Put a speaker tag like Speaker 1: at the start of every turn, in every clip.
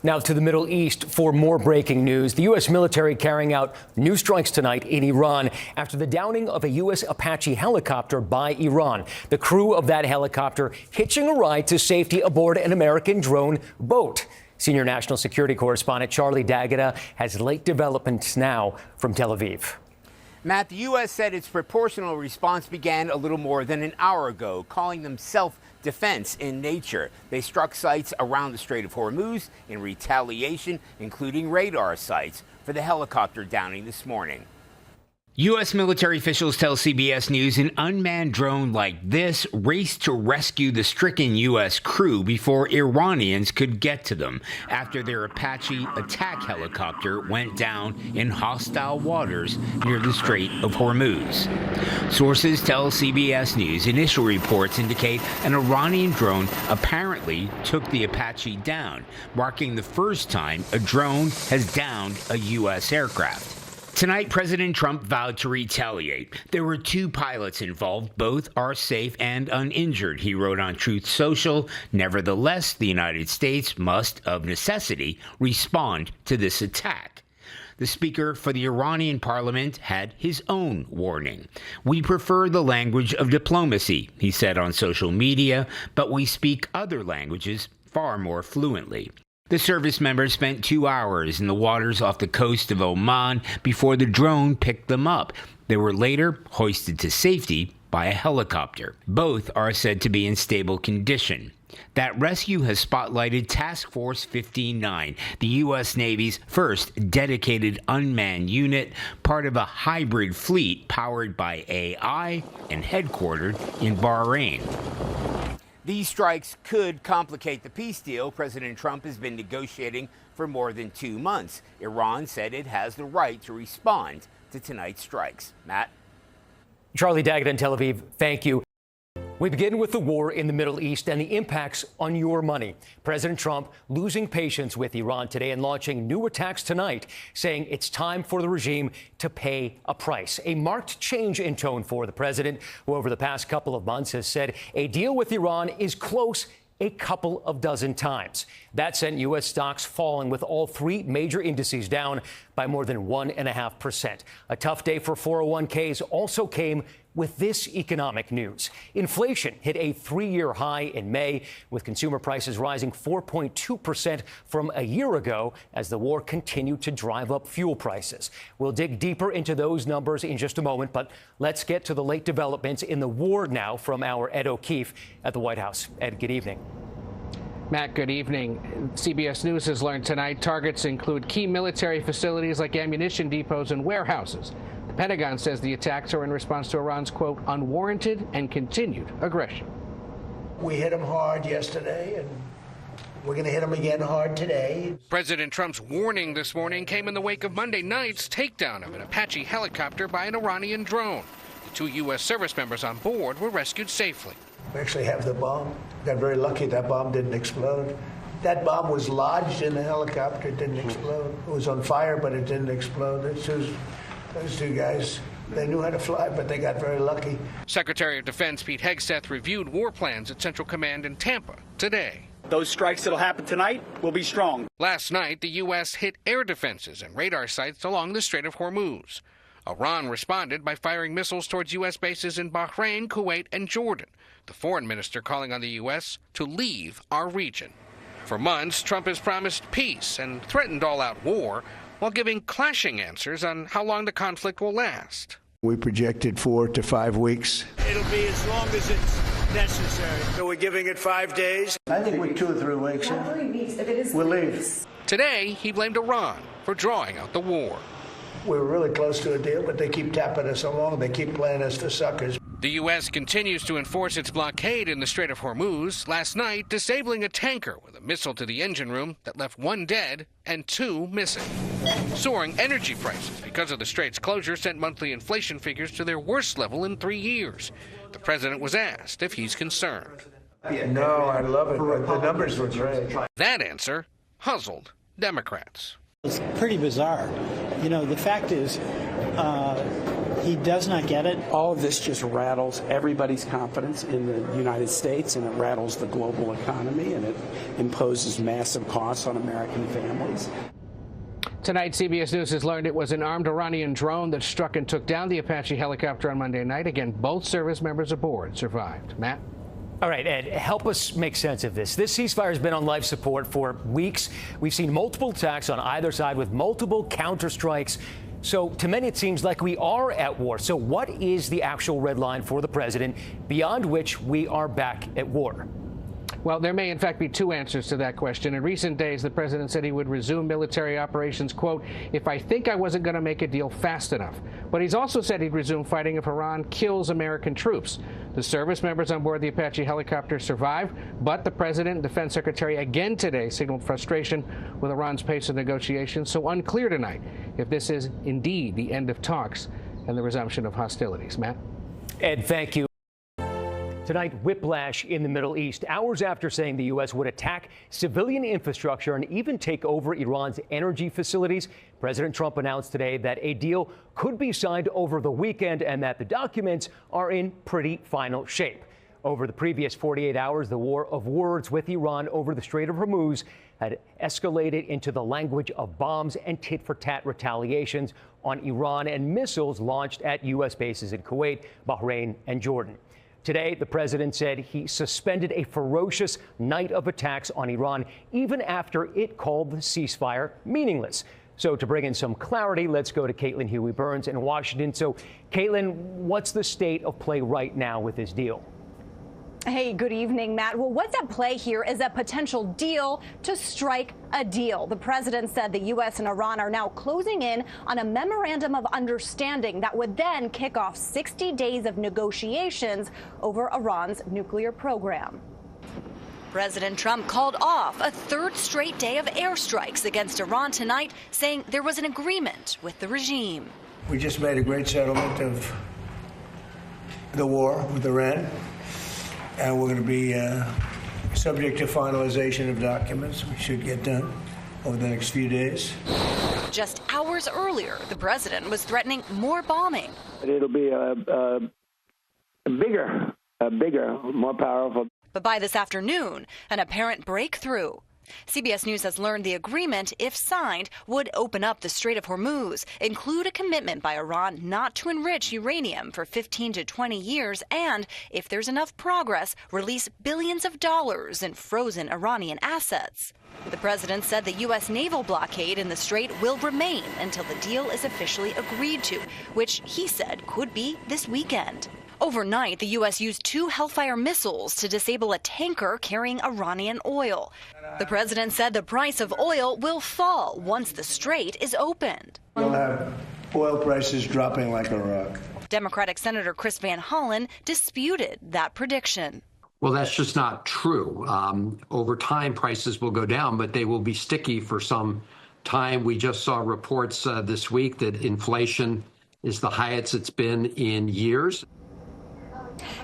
Speaker 1: Now to the Middle East for more breaking news. The U.S. military carrying out new strikes tonight in Iran after the downing of a U.S. Apache helicopter by Iran. The crew of that helicopter hitching a ride to safety aboard an American drone boat. Senior national security correspondent Charlie D'Agata has late developments now from Tel Aviv.
Speaker 2: Matt, the U.S. said its proportional response began a little more than an hour ago, calling them self-defense in nature. They struck sites around the Strait of Hormuz in retaliation, including radar sites, for the helicopter downing this morning. U.S. military officials tell CBS News an unmanned drone like this raced to rescue the stricken U.S. crew before Iranians could get to them after their Apache attack helicopter went down in hostile waters near the Strait of Hormuz. Sources tell CBS News initial reports indicate an Iranian drone apparently took the Apache down, marking the first time a drone has downed a U.S. aircraft. Tonight, President Trump vowed to retaliate. There were 2 pilots involved. Both are safe and uninjured, he wrote on Truth Social. Nevertheless, the United States must, of necessity, respond to this attack. The speaker for the Iranian parliament had his own warning. We prefer the language of diplomacy, he said on social media, but we speak other languages far more fluently. The service members spent 2 hours in the waters off the coast of Oman before the drone picked them up. They were later hoisted to safety by a helicopter. Both are said to be in stable condition. That rescue has spotlighted Task Force 59, the U.S. Navy's first dedicated unmanned unit, part of a hybrid fleet powered by AI and headquartered in Bahrain. These strikes could complicate the peace deal President Trump has been negotiating for more than 2 months. Iran said it has the right to respond to tonight's strikes. Matt?
Speaker 1: Charlie D'Agata in Tel Aviv, thank you. We begin with the war in the Middle East and the impacts on your money. President Trump losing patience with Iran today and launching new attacks tonight, saying it's time for the regime to pay a price. A marked change in tone for the president, who over the past couple of months has said a deal with Iran is close a couple of dozen times. That sent U.S. stocks falling, with all 3 major indices down by more than 1.5%. A tough day for 401ks also came with this economic news. Inflation hit a 3-year high in May, with consumer prices rising 4.2% from a year ago as the war continued to drive up fuel prices. We'll dig deeper into those numbers in just a moment, but let's get to the late developments in the war now from our Ed O'Keefe at the White House. Ed, good evening.
Speaker 3: Matt, good evening. CBS News has learned tonight targets include key military facilities like ammunition depots and warehouses. The Pentagon says the attacks are in response to Iran's, quote, unwarranted and continued aggression.
Speaker 4: We hit them hard yesterday, and we're going to hit them again hard today.
Speaker 3: President Trump's warning this morning came in the wake of Monday night's takedown of an Apache helicopter by an Iranian drone. The 2 U.S. service members on board were rescued safely.
Speaker 4: We actually have the bomb. Got very lucky that bomb didn't explode. That bomb was lodged in the helicopter. It didn't explode. It was on fire, but it didn't explode. Those 2 guys, they knew how to fly, but they got very lucky.
Speaker 3: Secretary of Defense Pete Hegseth reviewed war plans at Central Command in Tampa today.
Speaker 5: Those strikes that'll happen tonight will be strong.
Speaker 3: Last night, the U.S. hit air defenses and radar sites along the Strait of Hormuz. Iran responded by firing missiles towards U.S. bases in Bahrain, Kuwait, and Jordan. The foreign minister calling on the U.S. to leave our region. For months, Trump has promised peace and threatened all-out war, while giving clashing answers on how long the conflict will last.
Speaker 4: We projected 4 to 5 weeks.
Speaker 5: It'll be as long as it's necessary. So we're giving it 5 days?
Speaker 4: I think we're 2 or 3 weeks.
Speaker 6: Not 3 weeks, if it is.
Speaker 4: We'll leave.
Speaker 3: Today, he blamed Iran for drawing out the war.
Speaker 4: We were really close to a deal, but they keep tapping us along. They keep playing us for suckers.
Speaker 3: The U.S. continues to enforce its blockade in the Strait of Hormuz, last night disabling a tanker with a missile to the engine room that left 1 dead and 2 missing. Soaring energy prices because of the strait's closure sent monthly inflation figures to their worst level in 3 years. The president was asked if he's concerned.
Speaker 4: No, I love it. The numbers were great.
Speaker 3: That answer puzzled Democrats.
Speaker 7: It's pretty bizarre. You know, the fact is,
Speaker 6: He does not get it.
Speaker 7: All of this just rattles everybody's confidence in the United States, and it rattles the global economy, and it imposes massive costs on American families.
Speaker 3: Tonight, CBS News has learned it was an armed Iranian drone that struck and took down the Apache helicopter on Monday night. Again, both service members aboard survived. Matt?
Speaker 1: All right, Ed, help us make sense of this. This ceasefire has been on life support for weeks. We've seen multiple attacks on either side with multiple counterstrikes. So to many, it seems like we are at war. So what is the actual red line for the president beyond which we are back at war?
Speaker 3: Well, there may, in fact, be two answers to that question. In recent days, the president said he would resume military operations, quote, if I think I wasn't going to make a deal fast enough. But he's also said he'd resume fighting if Iran kills American troops. The service members on board the Apache helicopter survived, but the president and defense secretary again today signaled frustration with Iran's pace of negotiations. So unclear tonight if this is indeed the end of talks and the resumption of hostilities. Matt?
Speaker 1: Ed, thank you. Tonight, whiplash in the Middle East, hours after saying the U.S. would attack civilian infrastructure and even take over Iran's energy facilities. President Trump announced today that a deal could be signed over the weekend and that the documents are in pretty final shape. Over the previous 48 hours, the war of words with Iran over the Strait of Hormuz had escalated into the language of bombs and tit-for-tat retaliations on Iran and missiles launched at U.S. bases in Kuwait, Bahrain, and Jordan. Today, the president said he suspended a ferocious night of attacks on Iran, even after it called the ceasefire meaningless. So to bring in some clarity, let's go to Caitlin Huey-Burns in Washington. So, Caitlin, what's the state of play right now with this deal?
Speaker 8: Hey, good evening, Matt. Well, what's at play here is a potential deal to strike a deal. The president said the U.S. and Iran are now closing in on a memorandum of understanding that would then kick off 60 days of negotiations over Iran's nuclear program.
Speaker 9: President Trump called off a third straight day of airstrikes against Iran tonight, saying there was an agreement with the regime.
Speaker 4: We just made a great settlement of the war with Iran. And we're going to be subject to finalization of documents. We should get done over the next few days.
Speaker 9: Just hours earlier, the president was threatening more bombing.
Speaker 7: It'll be a bigger, more powerful.
Speaker 9: But by this afternoon, an apparent breakthrough. CBS News has learned the agreement, if signed, would open up the Strait of Hormuz, include a commitment by Iran not to enrich uranium for 15 to 20 years, and, if there's enough progress, release billions of dollars in frozen Iranian assets. The president said the U.S. naval blockade in the strait will remain until the deal is officially agreed to, which he said could be this weekend. Overnight, the U.S. used 2 Hellfire missiles to disable a tanker carrying Iranian oil. The president said the price of oil will fall once the strait is opened.
Speaker 4: We'll have oil prices dropping like a rock.
Speaker 9: Democratic Senator Chris Van Hollen disputed that prediction.
Speaker 10: Well, that's just not true. Over time, prices will go down, but they will be sticky for some time. We just saw reports this week that inflation is the highest it's been in years.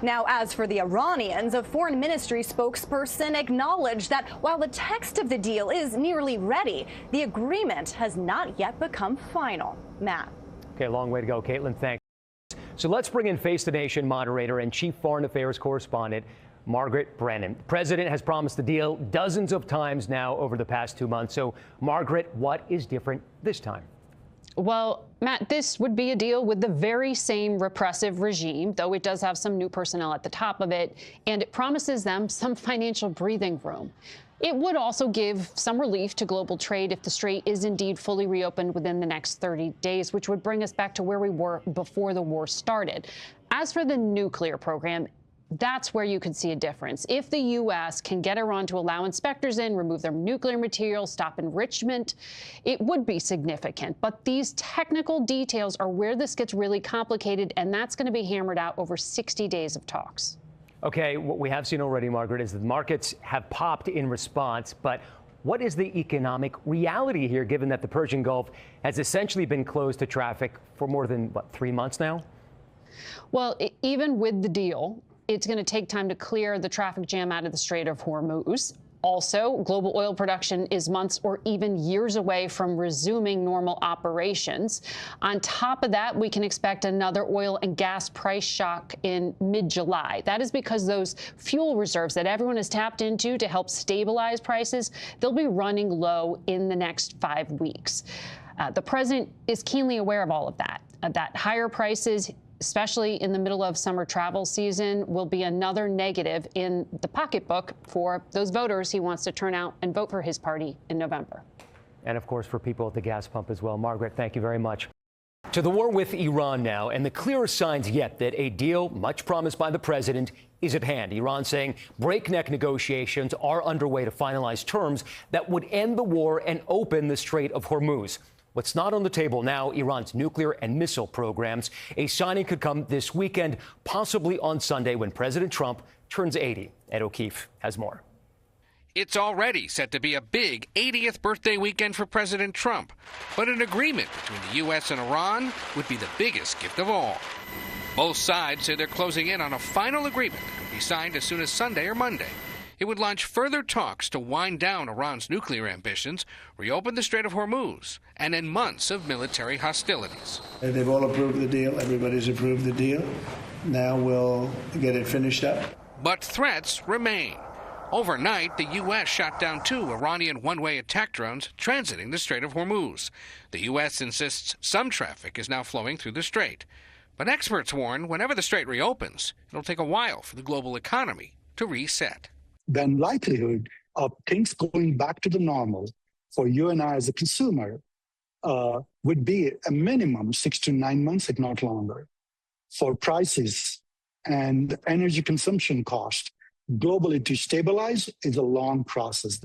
Speaker 8: Now, as for the Iranians, a foreign ministry spokesperson acknowledged that while the text of the deal is nearly ready, the agreement has not yet become final. Matt.
Speaker 1: Okay, a long way to go, Caitlin. Thanks. So let's bring in Face the Nation moderator and chief foreign affairs correspondent, Margaret Brennan. The president has promised the deal dozens of times now over the past 2 months. So, Margaret, what is different this time?
Speaker 11: Well, Matt, this would be a deal with the very same repressive regime, though it does have some new personnel at the top of it, and it promises them some financial breathing room. It would also give some relief to global trade if the strait is indeed fully reopened within the next 30 days, which would bring us back to where we were before the war started. As for the nuclear program, that's where you could see a difference. If the U.S. can get Iran to allow inspectors in, remove their nuclear material, stop enrichment, it would be significant. But these technical details are where this gets really complicated, and that's going to be hammered out over 60 days of talks.
Speaker 1: Okay, what we have seen already, Margaret, is the markets have popped in response. But what is the economic reality here, given that the Persian Gulf has essentially been closed to traffic for more than, 3 months now?
Speaker 11: Well, even with the deal, it's going to take time to clear the traffic jam out of the Strait of Hormuz. Also, global oil production is months or even years away from resuming normal operations. On top of that, we can expect another oil and gas price shock in mid-July. That is because those fuel reserves that everyone has tapped into to help stabilize prices, they'll be running low in the next 5 weeks. The president is keenly aware of all of that higher prices, especially in the middle of summer travel season, will be another negative in the pocketbook for those voters he wants to turn out and vote for his party in November.
Speaker 1: And of course, for people at the gas pump as well. Margaret, thank you very much. To the war with Iran now, and the clearest signs yet that a deal, much promised by the president, is at hand. Iran saying breakneck negotiations are underway to finalize terms that would end the war and open the Strait of Hormuz. What's not on the table now, Iran's nuclear and missile programs. A signing could come this weekend, possibly on Sunday when President Trump turns 80. Ed O'Keefe has more.
Speaker 3: It's already set to be a big 80th birthday weekend for President Trump. But an agreement between the U.S. and Iran would be the biggest gift of all. Both sides say they're closing in on a final agreement that could be signed as soon as Sunday or Monday. It would launch further talks to wind down Iran's nuclear ambitions, reopen the Strait of Hormuz, and end months of military hostilities.
Speaker 4: They've all approved the deal. Everybody's approved the deal. Now we'll get it finished up.
Speaker 3: But threats remain. Overnight, the U.S. shot down 2 Iranian one-way attack drones transiting the Strait of Hormuz. The U.S. insists some traffic is now flowing through the strait. But experts warn whenever the strait reopens, it'll take a while for the global economy to reset.
Speaker 6: The likelihood of things going back to the normal for you and I as a consumer would be a minimum 6 to 9 months, if not longer. For prices and energy consumption cost, globally to stabilize is a long process.